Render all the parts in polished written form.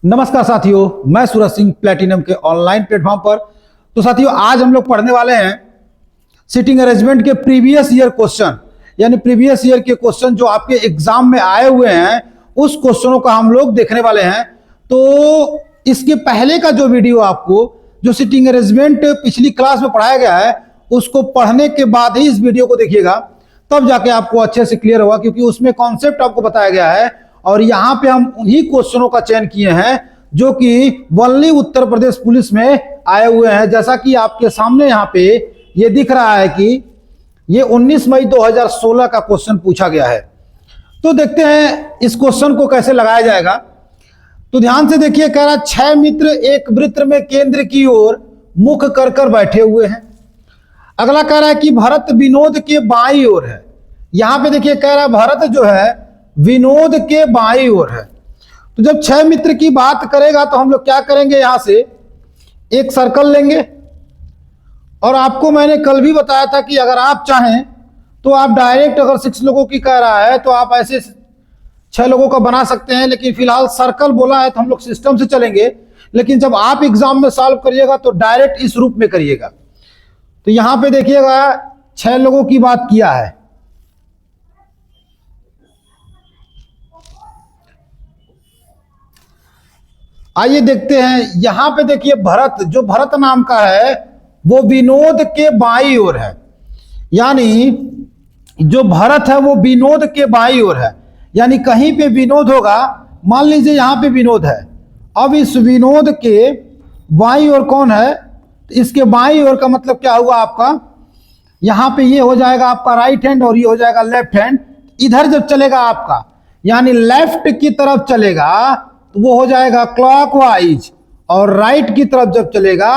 नमस्कार साथियों, मैं सूरज सिंह प्लेटिनम के ऑनलाइन प्लेटफॉर्म पर। तो साथियों, आज हम लोग पढ़ने वाले हैं सिटिंग अरेंजमेंट के प्रीवियस ईयर क्वेश्चन, यानी प्रीवियस ईयर के क्वेश्चन जो आपके एग्जाम में आए हुए हैं उस क्वेश्चनों का हम लोग देखने वाले हैं। तो इसके पहले का जो वीडियो आपको जो सिटिंग अरेंजमेंट पिछली क्लास में पढ़ाया गया है उसको पढ़ने के बाद ही इस वीडियो को देखिएगा, तब जाके आपको अच्छे से क्लियर होगा, क्योंकि उसमें कॉन्सेप्ट आपको बताया गया है। और यहाँ पे हम उन्हीं क्वेश्चनों का चयन किए हैं जो कि वनली उत्तर प्रदेश पुलिस में आए हुए हैं। जैसा कि आपके सामने यहाँ पे ये दिख रहा है कि ये 19 मई 2016 का क्वेश्चन पूछा गया है। तो देखते हैं इस क्वेश्चन को कैसे लगाया जाएगा। तो ध्यान से देखिए, कह रहा है 6 मित्र एक वृत्त में केंद्र की ओर मुख कर बैठे हुए हैं। अगला कह रहा है कि भरत विनोद के बाईं ओर है। यहां पे देखिए कह रहा है भरत जो है विनोद के बाईं ओर है। तो जब 6 मित्र की बात करेगा तो हम लोग क्या करेंगे, यहां से एक सर्कल लेंगे। और आपको मैंने कल भी बताया था कि अगर आप चाहें तो आप डायरेक्ट, अगर 6 लोगों की कह रहा है तो आप ऐसे 6 लोगों का बना सकते हैं, लेकिन फिलहाल सर्कल बोला है तो हम लोग सिस्टम से चलेंगे। लेकिन जब आप एग्जाम में सॉल्व करिएगा तो डायरेक्ट इस रूप में करिएगा। तो यहां पे देखिएगा 6 लोगों की बात किया है। आइए देखते हैं, यहां पे देखिए भरत, जो भरत नाम का है वो विनोद के बाईं ओर है, यानी जो भरत है वो विनोद के बाईं ओर है। यानी कहीं पे विनोद होगा, मान लीजिए यहां पे विनोद है। अब इस विनोद के बाईं ओर कौन है, इसके बाईं ओर का मतलब क्या हुआ आपका, यहां पे ये हो जाएगा आपका राइट हैंड और ये हो जाएगा लेफ्ट हैंड। इधर जब चलेगा आपका, यानी लेफ्ट की तरफ चलेगा तो वो हो जाएगा क्लॉकवाइज, और राइट की तरफ जब चलेगा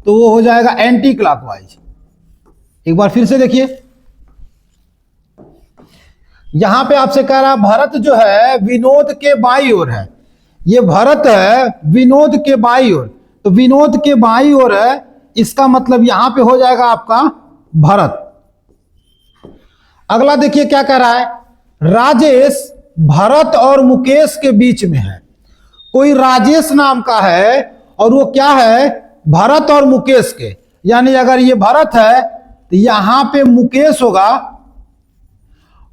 तो वो हो जाएगा एंटी क्लॉकवाइज। एक बार फिर से देखिए, यहां पे आपसे कह रहा भरत जो है विनोद के बाईं ओर है। ये भरत है विनोद के बाईं ओर, तो विनोद के बाईं ओर है, इसका मतलब यहां पे हो जाएगा आपका भरत। अगला देखिए क्या कह रहा है, राजेश भरत और मुकेश के बीच में है। कोई राजेश नाम का है और वो क्या है, भरत और मुकेश के, यानी अगर ये भरत है तो यहां पे मुकेश होगा,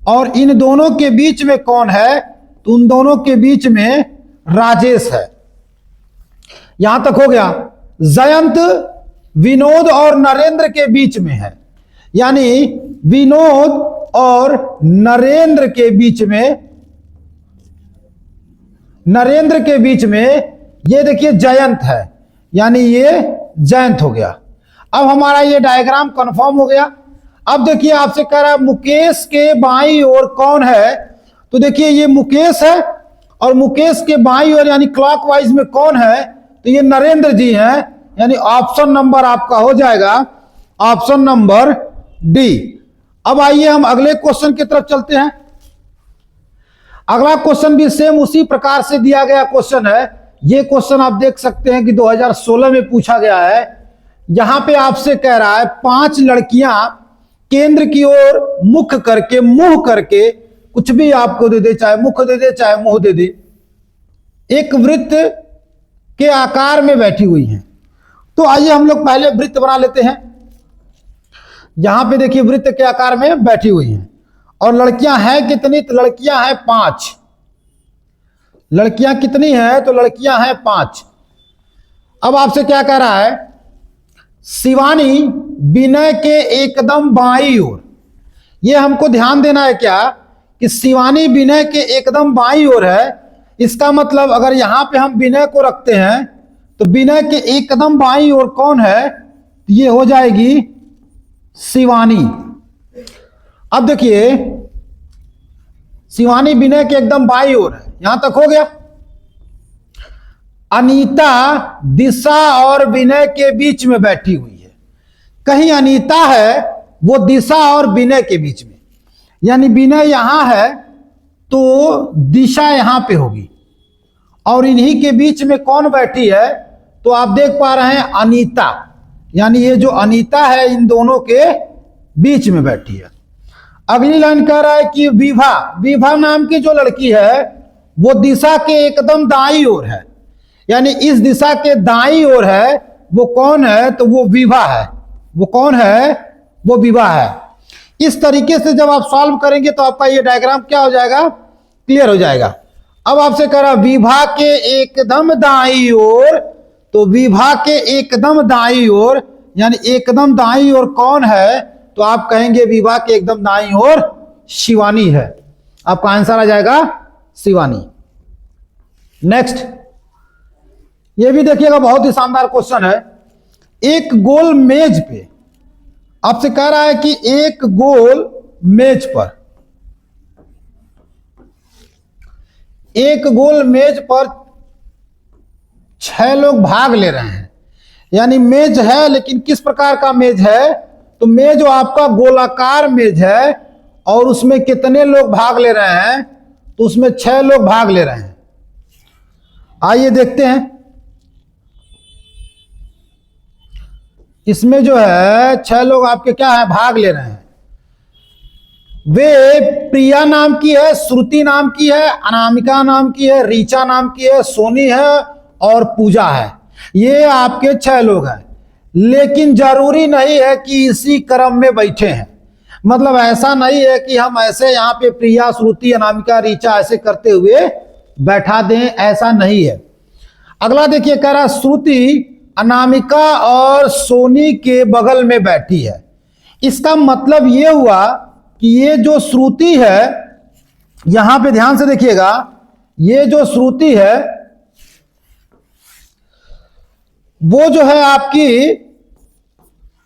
और इन दोनों के बीच में कौन है, तो उन दोनों के बीच में राजेश है। यहां तक हो गया। जयंत विनोद और नरेंद्र के बीच में है, यानी विनोद और नरेंद्र के बीच में, नरेंद्र के बीच में ये देखिए जयंत है, यानी ये जयंत हो गया। अब हमारा ये डायग्राम कंफर्म हो गया। अब देखिए आपसे कह रहा है मुकेश के बाईं ओर कौन है, तो देखिए ये मुकेश है, और मुकेश के बाईं ओर यानी क्लॉकवाइज में कौन है, तो ये नरेंद्र जी हैं। यानी ऑप्शन नंबर आपका हो जाएगा ऑप्शन नंबर डी। अब आइए हम अगले क्वेश्चन की तरफ चलते हैं। अगला क्वेश्चन भी सेम उसी प्रकार से दिया गया क्वेश्चन है। ये क्वेश्चन आप देख सकते हैं कि 2016 में पूछा गया है। यहां पे आपसे कह रहा है 5 लड़कियां केंद्र की ओर मुख करके, मुंह करके, कुछ भी आपको दे दे, चाहे मुख दे दे चाहे मुंह दे दे, एक वृत्त के आकार में बैठी हुई हैं। तो आइए हम लोग पहले वृत्त बना लेते हैं। यहां पे देखिए वृत्त के आकार में बैठी हुई हैं, और लड़कियां हैं कितनी, तो लड़कियां हैं 5। लड़कियां कितनी हैं, तो लड़कियां हैं 5। अब आपसे क्या कह रहा है, शिवानी विनय के एकदम बाईं ओर। ये हमको ध्यान देना है क्या कि शिवानी विनय के एकदम बाईं ओर है। इसका मतलब अगर यहां पे हम विनय को रखते हैं तो विनय के एकदम बाईं ओर कौन है, तो ये हो जाएगी शिवानी। अब देखिए शिवानी विनय के एकदम बाईं ओर है, यहां तक हो गया। अनीता दिशा और विनय के बीच में बैठी हुई है। कहीं अनीता है वो दिशा और विनय के बीच में, यानी विनय यहां है तो दिशा यहां पे होगी, और इन्हीं के बीच में कौन बैठी है, तो आप देख पा रहे हैं अनीता, यानी ये जो अनीता है इन दोनों के बीच में बैठी है। अगली लाइन कह रहा है कि विभा, विभा नाम की जो लड़की है वो दिशा के एकदम दाईं ओर है, यानी इस दिशा के दाईं ओर है, वो कौन है? तो वो विभा है। वो कौन है? वो विभा है। इस तरीके से जब आप सॉल्व करेंगे तो आपका ये डायग्राम क्या हो जाएगा? क्लियर हो जाएगा। अब आपसे कह रहा विभा के एकदम दाईं ओर, तो विभा के एकदम दाईं ओर यानी एकदम दाईं ओर कौन है? तो आप कहेंगे विभा के एकदम दाईं ओर शिवानी है। आपका आंसर आ जाएगा शिवानी। नेक्स्ट, ये भी देखिएगा, बहुत ही शानदार क्वेश्चन है। एक गोल मेज पे आपसे कह रहा है कि एक गोल मेज पर, एक गोल मेज पर 6 लोग भाग ले रहे हैं। यानी मेज है, लेकिन किस प्रकार का मेज है? तो मेज जो आपका गोलाकार मेज है, और उसमें कितने लोग भाग ले रहे हैं? तो उसमें 6 लोग भाग ले रहे हैं। आइए देखते हैं। इसमें जो है 6 लोग आपके क्या है? भाग ले रहे हैं। वे प्रिया नाम की है, श्रुति नाम की है, अनामिका नाम की है, ऋचा नाम की है, सोनी है और पूजा है। ये आपके 6 लोग हैं, लेकिन जरूरी नहीं है कि इसी क्रम में बैठे हैं। मतलब ऐसा नहीं है कि हम ऐसे यहाँ पे प्रिया, श्रुति, अनामिका, ऋचा ऐसे करते हुए बैठा दें, ऐसा नहीं है। अगला देखिए, कह रहा श्रुति अनामिका और सोनी के बगल में बैठी है। इसका मतलब ये हुआ कि ये जो श्रुति है, यहां पे ध्यान से देखिएगा, ये जो श्रुति है वो जो है आपकी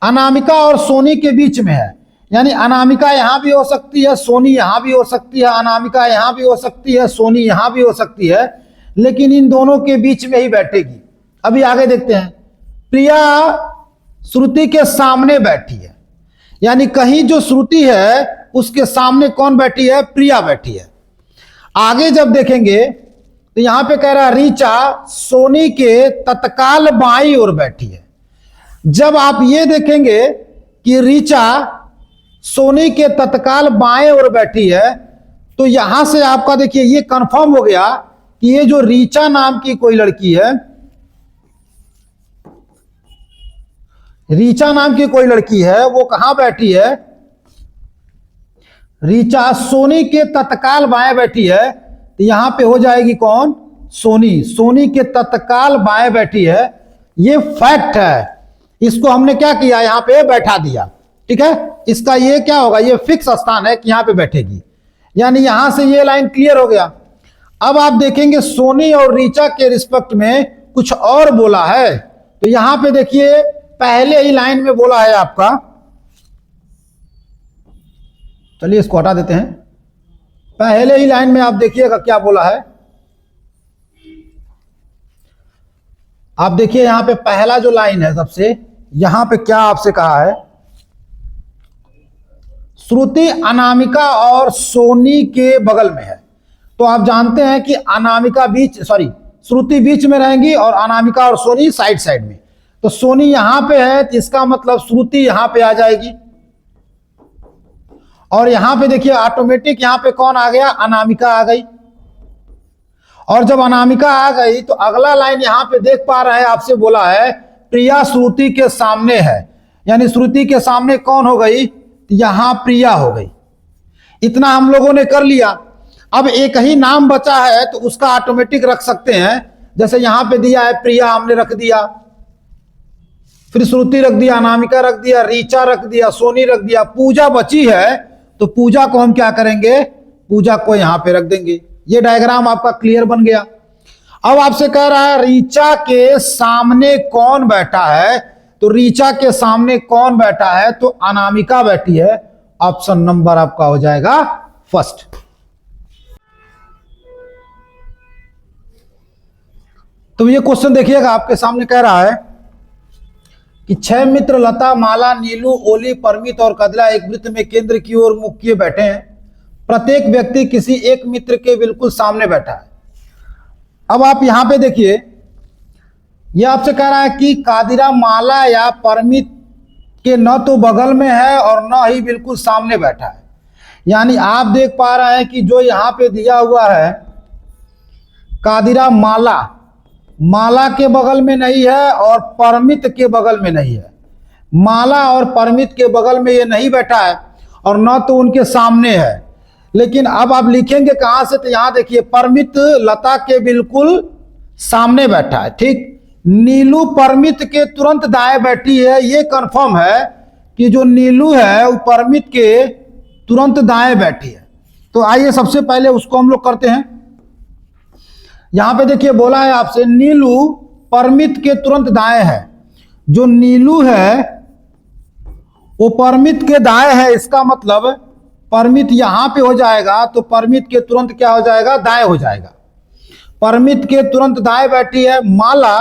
अनामिका और सोनी के बीच में है। यानी अनामिका यहां भी हो सकती है, सोनी यहां भी हो सकती है, अनामिका यहां भी हो सकती है, सोनी यहां भी हो सकती है, लेकिन इन दोनों के बीच में ही बैठेगी। अभी आगे देखते हैं। प्रिया श्रुति के सामने बैठी है, यानी कहीं जो श्रुति है उसके सामने कौन बैठी है? प्रिया बैठी है। आगे जब देखेंगे तो यहां पे कह रहा ऋचा सोनी के तत्काल बाईं ओर बैठी है। जब आप ये देखेंगे कि ऋचा सोनी के तत्काल बाएं ओर बैठी है, तो यहां से आपका देखिए ये कंफर्म हो गया कि ये जो ऋचा नाम की कोई लड़की है, ऋचा नाम की कोई लड़की है, वो कहां बैठी है? ऋचा सोनी के तत्काल बाएं बैठी है, तो यहां पे हो जाएगी कौन? सोनी। सोनी के तत्काल बाएं बैठी है। ये फैक्ट है, इसको हमने क्या किया? यहां पे बैठा दिया। ठीक है, इसका ये क्या होगा? ये फिक्स स्थान है कि यहां पे बैठेगी। यानी यहां से ये लाइन क्लियर हो गया। अब आप देखेंगे सोनी और ऋचा के रिस्पेक्ट में कुछ और बोला है। तो यहां पे देखिए, पहले ही लाइन में बोला है आपका, चलिए इसको हटा देते हैं। पहले ही लाइन में आप देखिएगा क्या बोला है। आप देखिए यहां पे पहला जो लाइन है सबसे, यहां पे क्या आपसे कहा है? श्रुति अनामिका और सोनी के बगल में है। तो आप जानते हैं कि अनामिका श्रुति बीच में रहेंगी और अनामिका और सोनी साइड साइड में। तो सोनी यहां पे है, तो इसका मतलब श्रुति यहां पे आ जाएगी। और यहां पे देखिए ऑटोमेटिक यहां पे कौन आ गया? अनामिका आ गई। और जब अनामिका आ गई तो अगला लाइन यहां पे देख पा रहे हैं, आपसे बोला है प्रिया श्रुति के सामने है। यानी श्रुति के सामने कौन हो गई? यहां प्रिया हो गई। इतना हम लोगों ने कर लिया। अब एक ही नाम बचा है, तो उसका ऑटोमेटिक रख सकते हैं। जैसे यहां पे दिया है प्रिया, हमने रख दिया, फिर श्रुति रख दिया, अनामिका रख दिया, ऋचा रख दिया, सोनी रख दिया। पूजा बची है, तो पूजा को हम क्या करेंगे? पूजा को यहां पे रख देंगे। ये डायग्राम आपका क्लियर बन गया। अब आपसे कह रहा है ऋचा के सामने कौन बैठा है? तो ऋचा के सामने कौन बैठा है? तो अनामिका बैठी है। ऑप्शन नंबर आपका हो जाएगा फर्स्ट। तो ये क्वेश्चन देखिएगा, आपके सामने कह रहा है कि 6 मित्र लता, माला, नीलू, ओली, परमित और कदला एक वृत्त में केंद्र की ओर मुख किए बैठे हैं। प्रत्येक व्यक्ति किसी एक मित्र के बिल्कुल सामने बैठा है। अब आप यहां पे देखिए, यह आपसे कह रहा है कि कादिरा माला या परमित के न तो बगल में है और न ही बिल्कुल सामने बैठा है। यानी आप देख पा रहे हैं कि जो यहां पे दिया हुआ है कादिरा माला, माला के बगल में नहीं है और परमित के बगल में नहीं है। माला और परमित के बगल में ये नहीं बैठा है और न तो उनके सामने है। लेकिन अब आप लिखेंगे कहां से, तो यहां देखिए परमित लता के बिल्कुल सामने बैठा है। ठीक, नीलू परमित के तुरंत दाएं बैठी है, ये कंफर्म है कि जो नीलू है वो परमित के तुरंत दाएं बैठी है। तो आइए सबसे पहले उसको हम लोग करते हैं। यहां पे देखिए बोला है आपसे नीलू परमित के तुरंत दाएं है। जो नीलू है वो परमित के दाएं है, इसका मतलब परमित यहां पे हो जाएगा तो परमित के तुरंत क्या हो जाएगा, दाएं हो जाएगा। परमित के तुरंत दाएं बैठी है। माला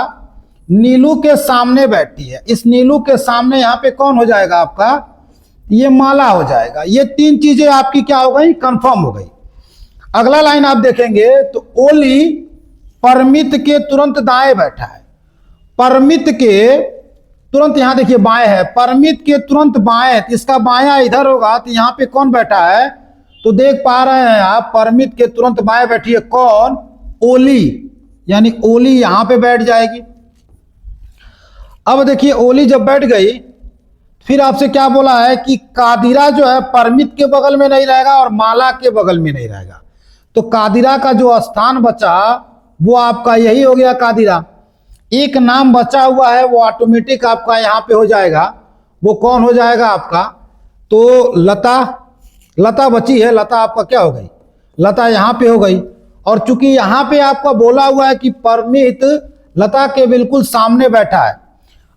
नीलू के सामने बैठी है। इस नीलू के सामने यहां पे कौन हो जाएगा आपका, ये माला हो जाएगा। ये तीन चीजें आपकी क्या हो गई, कंफर्म हो गई। अगला लाइन आप देखेंगे तो ओली परमित के तुरंत दाएं बैठा है। परमित के तुरंत यहां देखिए बाएं है, परमित के तुरंत बाएं, तो इसका बायां इधर होगा तो यहां पे कौन बैठा है, तो देख पा रहे हैं आप परमित के तुरंत बाएं बैठी है कौन, ओली, यानी ओली यहां पे बैठ जाएगी। अब देखिए ओली जब बैठ गई फिर आपसे क्या बोला है कि कादिरा जो है परमित के बगल में नहीं रहेगा और माला के बगल में नहीं रहेगा। तो कादिरा का जो स्थान बचा वो आपका यही हो गया कादिरा। एक नाम बचा हुआ है वो ऑटोमेटिक आपका यहां पे हो जाएगा, वो कौन हो जाएगा आपका, तो लता। लता बची है, लता आपका क्या हो गई, लता यहां पे हो गई। और चूंकि यहां पे आपका बोला हुआ है कि परमित लता के बिल्कुल सामने बैठा है,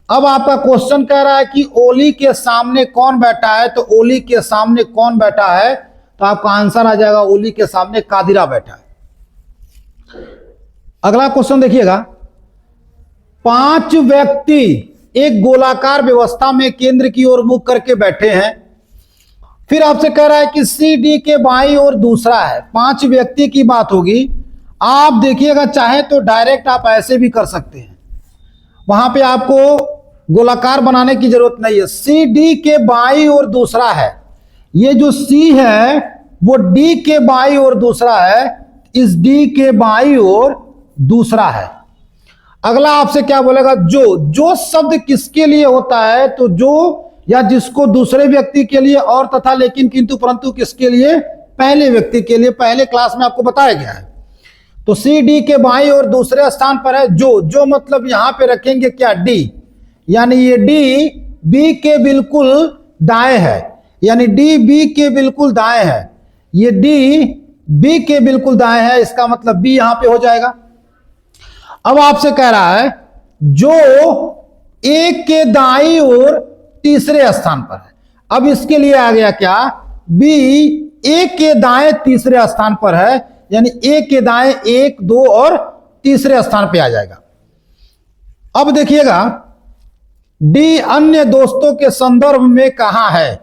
अब आपका क्वेश्चन कह रहा है कि ओली के सामने कौन बैठा है, तो ओली के सामने कौन बैठा है, तो आपका आंसर आ जाएगा ओली के सामने कादिरा बैठा है। अगला क्वेश्चन देखिएगा, 5 व्यक्ति एक गोलाकार व्यवस्था में केंद्र की ओर मुख करके बैठे हैं। फिर आपसे कह रहा है कि सी डी के बाईं ओर दूसरा है। 5 व्यक्ति की बात होगी। आप देखिएगा चाहे तो डायरेक्ट आप ऐसे भी कर सकते हैं, वहां पे आपको गोलाकार बनाने की जरूरत नहीं है। सी डी के बाईं ओर दूसरा है, ये जो सी है वो डी के बाईं ओर दूसरा है, इस डी के बाईं ओर दूसरा है। अगला आपसे क्या बोलेगा, जो शब्द किसके लिए होता है, तो जो या जिसको दूसरे व्यक्ति के लिए और तथा लेकिन किंतु परंतु किसके लिए, पहले व्यक्ति के लिए। पहले क्लास में आपको बताया गया है। तो सी डी के बाईं ओर दूसरे स्थान पर है। जो मतलब यहां पे रखेंगे क्या, डी, यानी ये डी बी के बिल्कुल दाएं है, यानी डी बी के बिल्कुल दाएं है। ये डी बी के बिल्कुल दाएं है, इसका मतलब बी यहां पे हो जाएगा। अब आपसे कह रहा है जो ए के दाईं ओर तीसरे स्थान पर है। अब इसके लिए आ गया क्या, बी ए के दाएं तीसरे स्थान पर है, यानी ए के दाएं 1, 2 और तीसरे स्थान पे आ जाएगा। अब देखिएगा डी अन्य दोस्तों के संदर्भ में कहां है।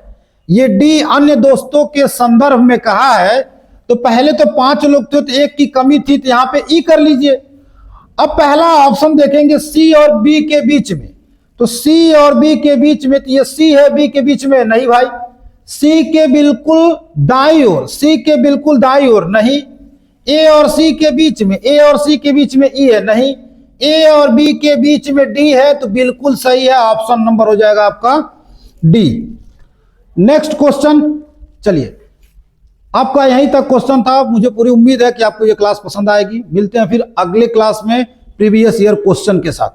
ये डी अन्य दोस्तों के संदर्भ में कहा है, तो पहले तो 5 लोग थे तो एक की कमी थी, तो यहां पे ई कर लीजिए। अब पहला ऑप्शन देखेंगे सी और बी के बीच में, तो सी और बी के बीच में, तो ये सी है बी के बीच में, नहीं भाई। सी के बिल्कुल दाईं ओर, सी के बिल्कुल दाईं ओर नहीं। ए और सी के बीच में, ए और सी के बीच में ई है, नहीं। ए और बी के बीच में डी है, तो बिल्कुल सही है, ऑप्शन नंबर हो जाएगा आपका डी। नेक्स्ट क्वेश्चन, चलिए आपका यहीं तक क्वेश्चन था। मुझे पूरी उम्मीद है कि आपको यह क्लास पसंद आएगी। मिलते हैं फिर अगले क्लास में प्रीवियस ईयर क्वेश्चन के साथ।